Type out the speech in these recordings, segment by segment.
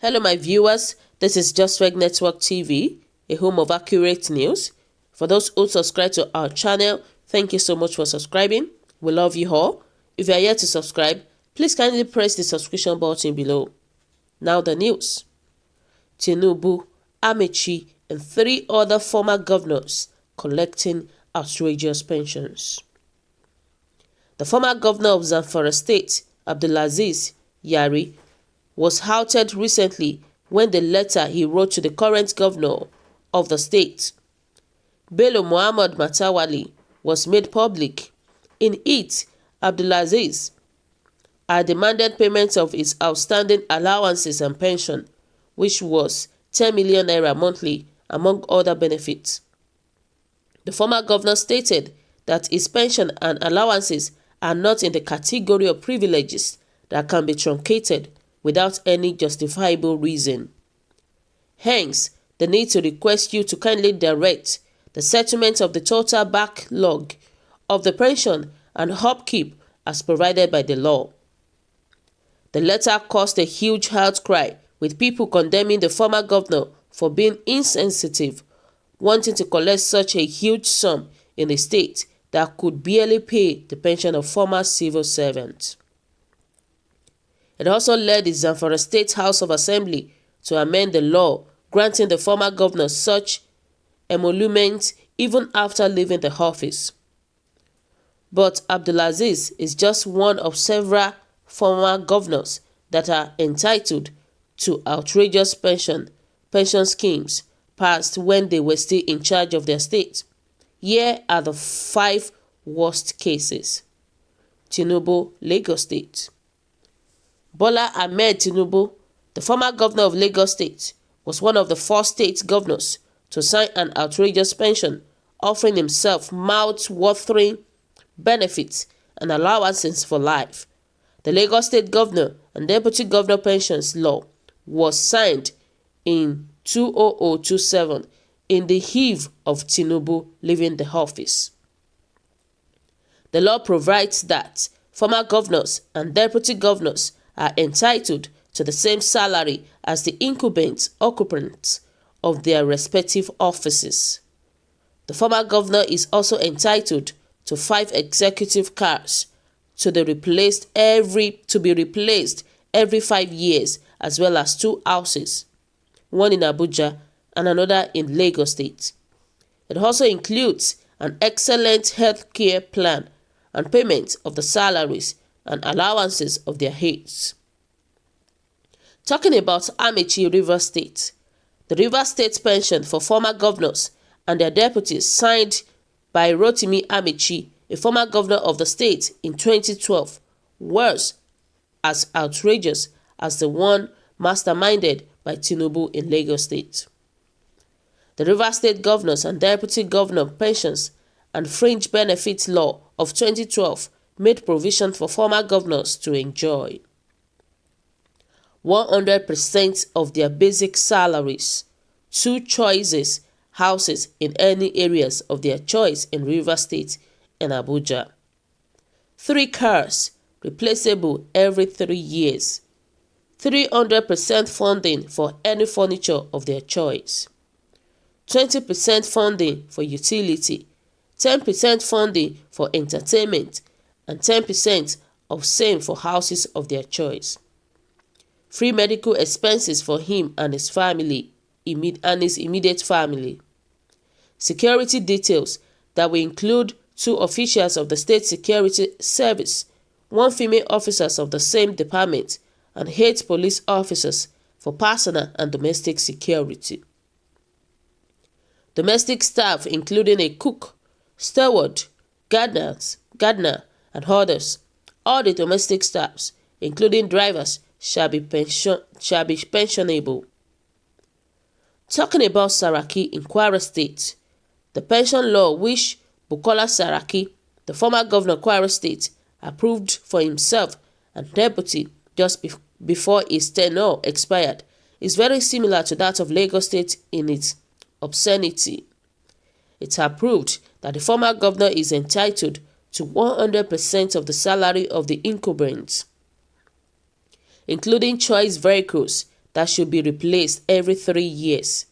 Hello my viewers, this is Just Reg Network TV, a home of accurate news. For those who subscribe to our channel, thank you so much for subscribing. We love you all. If you are yet to subscribe, please kindly press the subscription button below. Now the news. Tinubu, Amaechi and 3 other former governors collecting outrageous pensions. The former governor of Zamfara State, Abdulaziz Yari, was outed recently when the letter he wrote to the current governor of the state, Bello Muhammad Matawali, was made public. In it, Abdulaziz had demanded payment of his outstanding allowances and pension, which was 10 million naira monthly, among other benefits. The former governor stated that his pension and allowances are not in the category of privileges that can be truncated without any justifiable reason. Hence, the need to request you to kindly direct the settlement of the total backlog of the pension and upkeep as provided by the law. The letter caused a huge outcry, with people condemning the former governor for being insensitive, wanting to collect such a huge sum in a state that could barely pay the pension of former civil servants. It also led the Zamfara State House of Assembly to amend the law granting the former governor such emolument even after leaving the office. But Abdulaziz is just one of several former governors that are entitled to outrageous pension schemes passed when they were still in charge of their state. Here are the 5 worst cases. Tinubu, Lagos State. Bola Ahmed Tinubu, the former governor of Lagos State, was one of the 4 state governors to sign an outrageous pension, offering himself mouth-watering benefits and allowances for life. The Lagos State Governor and Deputy Governor Pensions Law was signed in 2027 in the eve of Tinubu leaving the office. The law provides that former governors and deputy governors are entitled to the same salary as the incumbent occupants of their respective offices. The former governor is also entitled to 5 executive cars to be replaced every 5 years, as well as 2 houses, one in Abuja and another in Lagos State. It also includes an excellent health care plan and payment of the salaries and allowances of their aides. Talking about Amaechi, Rivers State. The Rivers State pension for former governors and their deputies signed by Rotimi Amaechi, a former governor of the state, in 2012 was as outrageous as the one masterminded by Tinubu in Lagos State. The Rivers State Governors and Deputy Governor Pensions and Fringe Benefits Law of 2012 made provision for former governors to enjoy 100% of their basic salaries, 2 choices houses in any areas of their choice in Rivers State and Abuja, 3 cars replaceable every 3 years, 300% funding for any furniture of their choice, 20% funding for utility, 10% funding for entertainment, and 10% of same for houses of their choice. Free medical expenses for him and his family and his immediate family. Security details that will include 2 officials of the State Security Service, 1 female officers of the same department, and 8 police officers for personal and domestic security. Domestic staff, including a cook, steward, gardener, and others. All the domestic staffs, including drivers, shall be pensionable. Talking about Saraki in Kwara State. The pension law which Bukola Saraki, the former governor of Kwara State, approved for himself and deputy just before his tenure expired is very similar to that of Lagos State in its obscenity. It approved that the former governor is entitled to 100% of the salary of the incumbents, including choice vehicles that should be replaced every 3 years.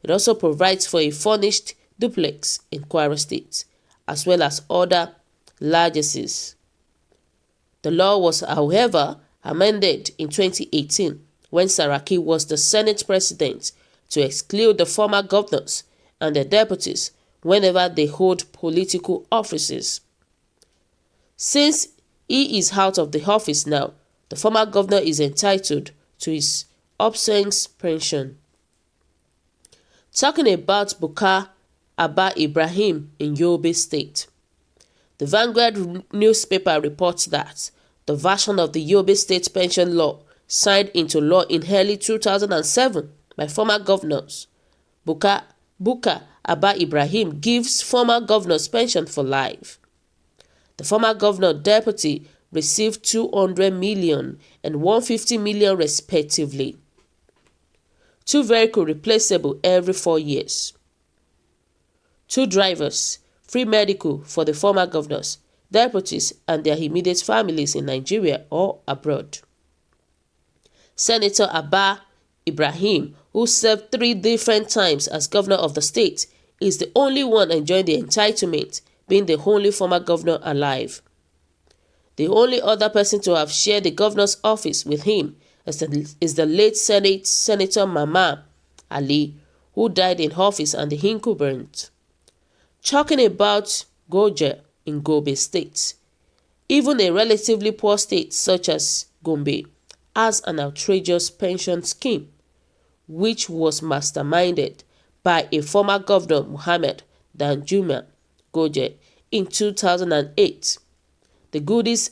It also provides for a furnished duplex in Kwara State, as well as other largesses. The law was, however, amended in 2018 when Saraki was the Senate president to exclude the former governors and their deputies whenever they hold political offices. Since he is out of the office now, the former governor is entitled to his absence pension. Talking about Bukar Abba Ibrahim in Yobe State, the Vanguard newspaper reports that the version of the Yobe State pension law signed into law in early 2007 by former governors Bukar Abba Ibrahim gives former governors pension for life. The former governor deputy received 200 million and 150 million respectively. 2 vehicles replaceable every 4 years. 2 drivers, free medical for the former governors, deputies and their immediate families in Nigeria or abroad. Senator Abba Ibrahim, who served 3 different times as governor of the state, is the only one enjoying the entitlement, being the only former governor alive. The only other person to have shared the governor's office with him is the late Senator Mama Ali, who died in office and the Hinku burnt. Talking about Goje in Gombe State, even a relatively poor state such as Gombe has an outrageous pension scheme, which was masterminded by a former governor Muhammad Danjuma Goje in 2008. The goodies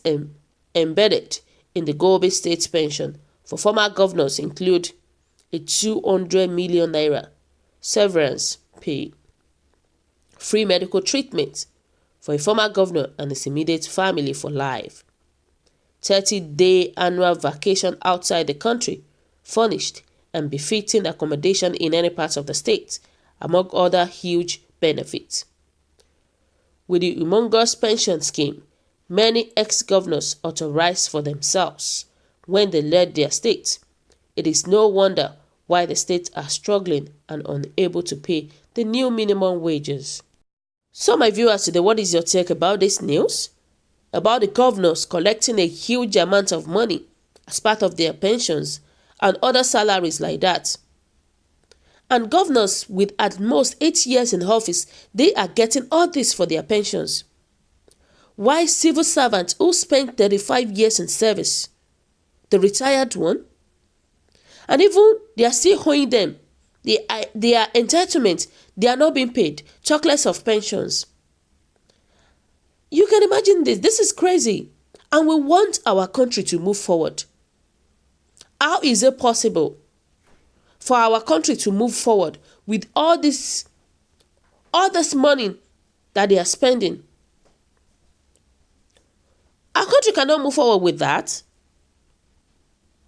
embedded in the Gombe State pension for former governors include a 200 million naira severance pay, free medical treatment for a former governor and his immediate family for life, 30-day annual vacation outside the country, furnished and befitting accommodation in any part of the state, among other huge benefits. With the humongous pension scheme, many ex-governors authorized for themselves when they led their states, it is no wonder why the states are struggling and unable to pay the new minimum wages. So my viewers today, what is your take about this news? About the governors collecting a huge amount of money as part of their pensions and other salaries like that. And governors with at most 8 years in office, they are getting all this for their pensions. Why civil servants who spent 35 years in service, the retired one, and even they are still owing them their entitlement, they are not being paid, talk less of pensions. You can imagine this. This is crazy. And we want our country to move forward. How is it possible for our country to move forward with all this money that they are spending? Our country cannot move forward with that.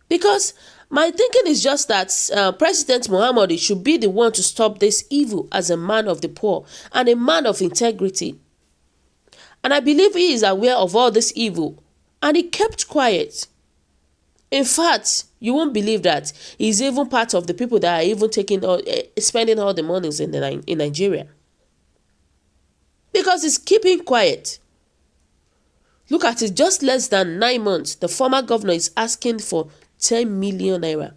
Because my thinking is just that President Muhammad should be the one to stop this evil as a man of the poor and a man of integrity. And I believe he is aware of all this evil and he kept quiet. In fact, you won't believe that he's even part of the people that are even spending all the monies in Nigeria. Because he's keeping quiet. Look at it, just less than 9 months, the former governor is asking for 10 million naira.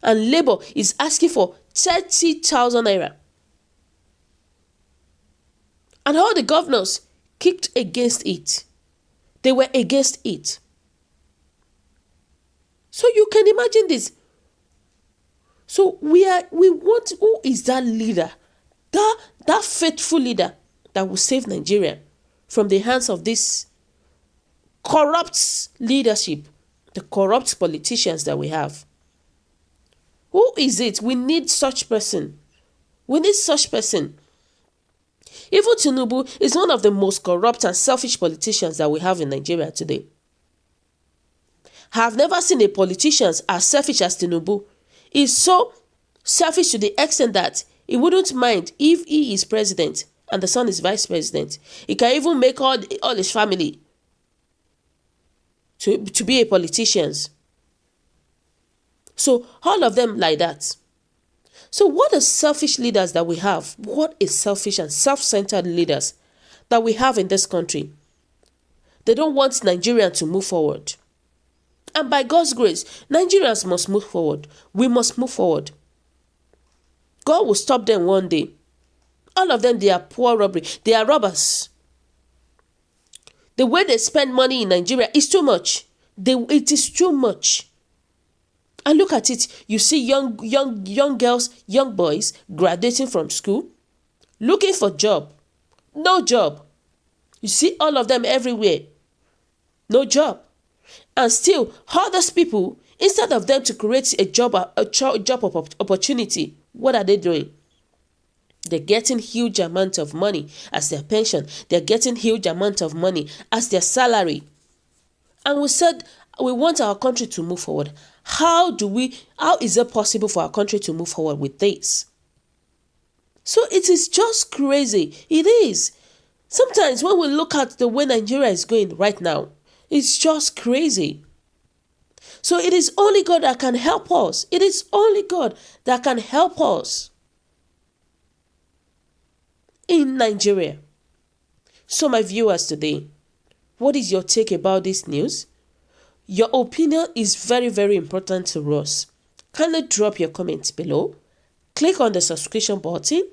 And Labour is asking for 30,000 naira. And all the governors kicked against it. They were against it. So you can imagine this. So we want, who is that leader? That faithful leader that will save Nigeria from the hands of this corrupt leadership, the corrupt politicians that we have. Who is it? We need such person. We need such person. Even Tinubu is one of the most corrupt and selfish politicians that we have in Nigeria today. I have never seen a politician as selfish as Tinubu. He's so selfish to the extent that he wouldn't mind if he is president and the son is vice president. He can even make all his family to be a politician. So all of them like that. So what are selfish leaders that we have? What is selfish and self-centered leaders that we have in this country? They don't want Nigeria to move forward. And by God's grace, Nigerians must move forward. We must move forward. God will stop them one day. All of them, they are poor robbery. They are robbers. The way they spend money in Nigeria is too much. It is too much. And look at it. You see young girls, young boys graduating from school, looking for job. No job. You see all of them everywhere. No job. And still, all those people, instead of them to create a job opportunity, what are they doing? They're getting huge amount of money as their pension. They're getting huge amount of money as their salary. And we said we want our country to move forward. How is it possible for our country to move forward with this? So it is just crazy. It is. Sometimes when we look at the way Nigeria is going right now, it's just crazy. So it is only God that can help us. It is only God that can help us in Nigeria. So my viewers today, what is your take about this news? Your opinion is very, very important to us. Kindly drop your comments below. Click on the subscription button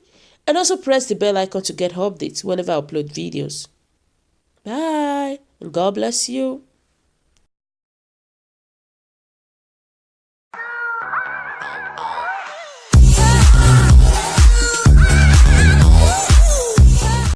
and also press the bell icon to get updates whenever I upload videos. Bye and God bless you.